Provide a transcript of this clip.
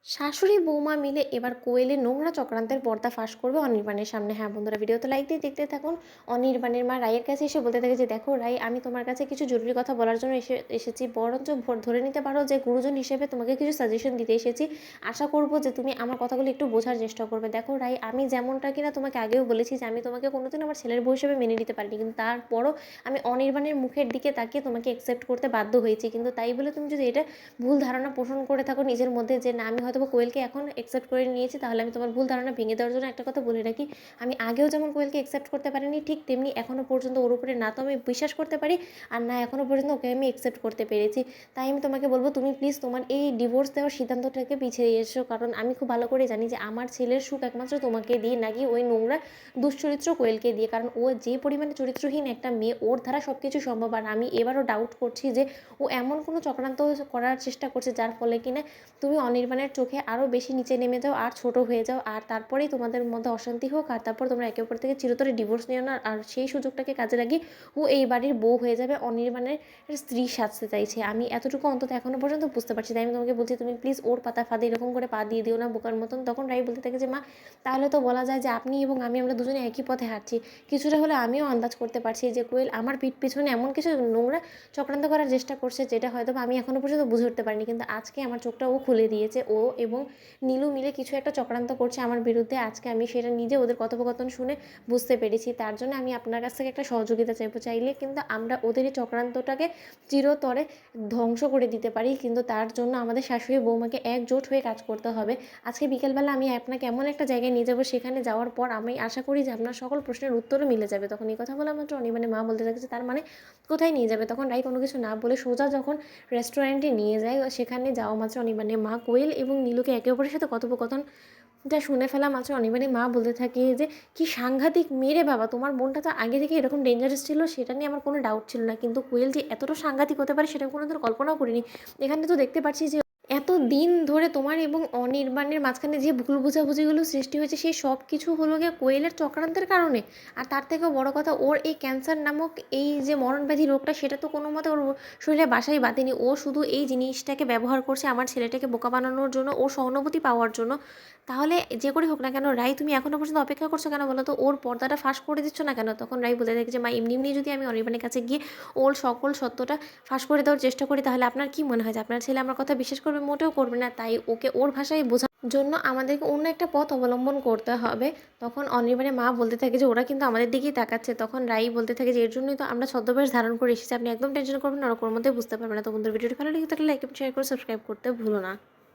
শাশুড়ি বৌমা মিলে এবার কোয়েলের নোংরা চক্রান্তের পর্দাফাঁস করবে অনির্বাণের সামনে। হ্যাঁ বন্ধুরা, ভিডিওতে লাইক দিয়ে দেখতে থাকুন। অনির্বাণের মা রায়ের কাছে এসে বলতে থাকে যে, দেখো রাই, আমি তোমার কাছে কিছু জরুরি কথা বলার জন্য এসেছি। বরঞ্চ ধরে নিতে পারো যে গুরুজন হিসেবে তোমাকে কিছু সাজেশন দিতে এসেছি। আশা করবো যে তুমি আমার কথাগুলো একটু বোঝার চেষ্টা করবে। দেখো রাই, আমি যেমনটা কিনা তোমাকে আগেও বলেছি যে আমি তোমাকে কোনোদিন আমার ছেলের বউ হিসেবে মেনে নিতে পারিনি, কিন্তু তারপরও আমি অনির্বাণের মুখের দিকে তাকিয়ে তোমাকে অ্যাকসেপ্ট করতে বাধ্য হয়েছি। কিন্তু তাই বলে তুমি যদি এটা ভুল ধারণা পোষণ করে থাকো নিজের মধ্যে যে না, আমি হয়তো কোয়েলকে এখন অ্যাকসেপ্ট করে নিয়েছি, তাহলে আমি তোমার ভুল ধারণা ভেঙে দেওয়ার জন্য একটা কথা বলে রাখি, আমি আগেও যেমন কোয়েলকে অ্যাকসেপ্ট করতে পারিনি, ঠিক তেমনি এখনও পর্যন্ত ওর উপরে না তো আমি বিশ্বাস করতে পারি, আর না এখনও পর্যন্ত ওকে আমি অ্যাকসেপ্ট করতে পেরেছি। তাই আমি তোমাকে বলবো, তুমি প্লিজ তোমার এই ডিভোর্স দেওয়ার সিদ্ধান্তটাকে পিছিয়ে এসো, কারণ আমি খুব ভালো করে জানি যে আমার ছেলের সুখ একমাত্র তোমাকে দিয়ে, নাকি ওই নোংরা দুশ্চরিত্র কোয়েলকে দিয়ে। কারণ ও যে পরিমাণে চরিত্রহীন একটা মেয়ে, ওর দ্বারা সব কিছু সম্ভব। আর আমি এবারও ডাউট করছি যে ও এমন কোনো চক্রান্ত করার চেষ্টা করছে যার ফলে কিনা তুমি অনির্বাণের চোখে আরও বেশি নিচে নেমে যাও আর ছোট হয়ে যাও, আর তারপরেই তোমাদের মধ্যে অশান্তি হোক, আর তারপর তোমরা একে অপর থেকে চিরতরে ডিভোর্স নিও না। আর সেই সুযোগটাকে কাজে লাগিয়ে ও এই বাড়ির বউ হয়ে যাবে, অনির্বাণের স্ত্রী সাজতে চাইছে। আমি এতটুকু অন্তত এখনও পর্যন্ত বুঝতে পারছি। তাই আমি তোমাকে বলছি, তুমি প্লিজ ওর পাতা ফাঁদে এরকম করে পা দিয়ে দিও না বোকার মতন। তখন রাই বলতে থাকে যে, মা তাহলে তো বলা যায় যে আপনি এবং আমরা দুজনে একই পথে হাঁটছি। কিছুটা হলে আমিও আন্দাজ করতে পারছি যে কোয়েল আমার পিঠ পিছনে এমন কিছু নোংরা চক্রান্ত করার চেষ্টা করছে যেটা হয়তো আমি এখনও পর্যন্ত বুঝে উঠতে পারিনি, কিন্তু আজকে আমার চোখটা ও খুলে দিয়েছে। ও এবং নীলু মিলে কিছু একটা চক্রান্ত করছে আমার বিরুদ্ধে। আজকে আমি সেটা নিজে ওদের কথোপকথন শুনে বুঝতে পেরেছি। তার জন্য আমি আপনার কাছ থেকে একটা সহযোগিতা চাইবো। চাইলে কিন্তু আমরা ওদের এই চক্রান্তটাকে চিরতরে ধ্বংস করে দিতে পারি, কিন্তু তার জন্য আমাদের শাশুড়ি বৌমাকে একজোট হয়ে কাজ করতে হবে। আজকে বিকেলবেলা আমি আপনাকে এমন একটা জায়গায় নিয়ে যাবো, সেখানে যাওয়ার পর আমি আশা করি যে আপনার সকল প্রশ্নের উত্তরও মিলে যাবে। তখন এই কথা বলা মাত্র অনির্বাণের মা বলতে থাকে যে, তার মানে কোথায় নিয়ে যাবে? তখন রাই কোনো কিছু না বলে সোজা যখন রেস্টুরেন্টে নিয়ে যায়, সেখানে যাওয়া মাত্র অনির্বাণের মা কোয়েল এবং নীলুকে একে অপরের সাথে কথোপকথনটা শুনে ফেলা মাত্র অনির্বাণের মা বলতে থাকে যে, কি সাংঘাতিক মেয়ে রে বাবা, তোমার বোনটা তো আগে থেকে এরকম ডেঞ্জারাস ছিল, সেটা নিয়ে আমার কোনো ডাউট ছিল না, কিন্তু কোয়েল যে এতটা সাংঘাতিক হতে পারে সেটা কোনোদিন কল্পনাও করিনি। এখানে তো দেখতে পাচ্ছি যে এত দিন ধরে তোমার এবং অনির্বাণের মাঝখানে যে ভুল বোঝাবুঝিগুলো সৃষ্টি হয়েছে, সেই সব কিছু হলো গিয়ে কোয়েলের চক্রান্তের কারণে। আর তার থেকেও বড় কথা, ওর এই ক্যান্সার নামক এই যে মরণব্যাধি রোগটা, সেটা তো কোনো মতে ওর শরীরে বাসাই বাঁধেনি। ও শুধু এই জিনিসটাকে ব্যবহার করছে আমার ছেলেটাকে বোকা বানানোর জন্য, ওর সহানুভূতি পাওয়ার জন্য। তাহলে যে করে হোক না কেন, রাই তুমি এখনও পর্যন্ত অপেক্ষা করছো কেন বলো তো? ওর পর্দাটা ফাঁস করে দিচ্ছ না কেন? তখন রাই বলে থাকে যে, মা এমনি এমনি যদি আমি অনির্বাণের কাছে গিয়ে ওর সকল সত্যটা ফাঁস করে দেওয়ার চেষ্টা করি, তাহলে আপনার কি মনে হয় যে আপনার ছেলে আমার কথা বিশ্বাস করবে? মোটেও করবে না। তাই ওকে ওর ভাষায় বোঝানোর জন্য আমাদেরকে অন্য একটা পথ অবলম্বন করতে হবে। তখন অনির্বাণের মা বলতে থাকে যে, ওরা কিন্তু আমাদের দিকেই তাকাচ্ছে। তখন রাই বলতে থাকে যে, এর জন্যই তো আমরা ছদ্মবেশ ধারণ করে এসেছি। আপনি একদম টেনশন করবেন না, ওরা কোনো মধ্যেই বুঝতে পারবে না। তো বন্ধুর ভিডিওটি ভালো লেগে থাকলে লাইক এবং শেয়ার করে সাবস্ক্রাইব করতে ভুলো না।